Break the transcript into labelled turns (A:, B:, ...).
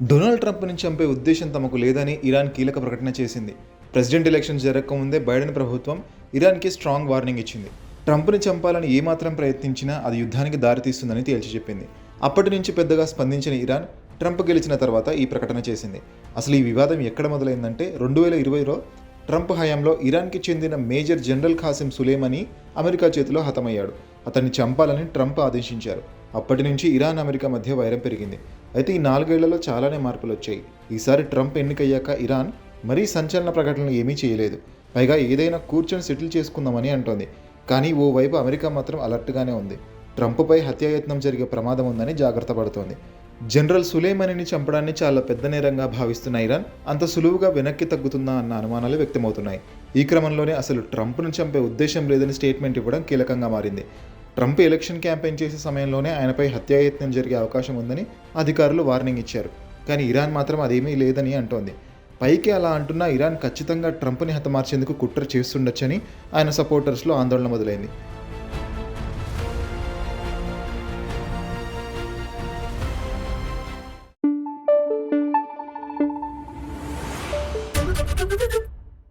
A: Donald ట్రంప్‌ని చంపే ఉద్దేశం తమకు లేదని ఇరాన్ కీలక ప్రకటన చేసింది. ప్రెసిడెంట్ ఎలక్షన్స్ జరగకముందే బైడెన్ ప్రభుత్వం ఇరాన్‌కి స్ట్రాంగ్ వార్నింగ్ ఇచ్చింది. ట్రంప్‌ని చంపాలని ఏమాత్రం ప్రయత్నించినా అది యుద్ధానికి దారితీస్తుందని తేల్చి చెప్పింది. అప్పటి నుంచి పెద్దగా స్పందించిన ఇరాన్ ట్రంప్ గెలిచిన తర్వాత ఈ ప్రకటన చేసింది. అసలు ఈ వివాదం ఎక్కడ మొదలైందంటే 2020లో ట్రంప్ హయాంలో ఇరాన్‌కి చెందిన మేజర్ జనరల్ ఖాసిం సులేమనీ అమెరికా చేతిలో హతమయ్యాడు. అతన్ని చంపాలని ట్రంప్ ఆదేశించారు. అప్పటి నుంచి ఇరాన్ అమెరికా మధ్య వైరం పెరిగింది. అయితే ఈ 4 ఏళ్లలో చాలానే మార్పులు వచ్చాయి. ఈసారి ట్రంప్ ఎన్నికయ్యాక ఇరాన్ మరీ సంచలన ప్రకటనలు ఏమీ చేయలేదు. పైగా ఏదైనా కూర్చొని సెటిల్ చేసుకుందామని అంటోంది. కానీ ఓవైపు అమెరికా మాత్రం అలర్ట్గానే ఉంది. ట్రంప్పై హత్యాయత్నం జరిగే ప్రమాదం ఉందని జాగ్రత్త పడుతోంది. జనరల్ సులేమనీని చంపడాన్ని చాలా పెద్ద నేరంగా భావిస్తున్న ఇరాన్ అంత సులువుగా వెనక్కి తగ్గుతుందా అన్న అనుమానాలు వ్యక్తమవుతున్నాయి. ఈ క్రమంలోనే అసలు ట్రంప్ను చంపే ఉద్దేశం లేదని స్టేట్మెంట్ ఇవ్వడం కీలకంగా మారింది. ట్రంప్ ఎలక్షన్ క్యాంపెయిన్ చేసే సమయంలోనే ఆయనపై హత్యాయత్నం జరిగే అవకాశం ఉందని అధికారులు వార్నింగ్ ఇచ్చారు. కానీ ఇరాన్ మాత్రం అదేమీ లేదని అంటోంది. పైకి అలా అంటున్నా ఇరాన్ ఖచ్చితంగా ట్రంప్ని హతమార్చేందుకు కుట్ర చేస్తుండొచ్చని ఆయన సపోర్టర్స్లో ఆందోళన మొదలైంది.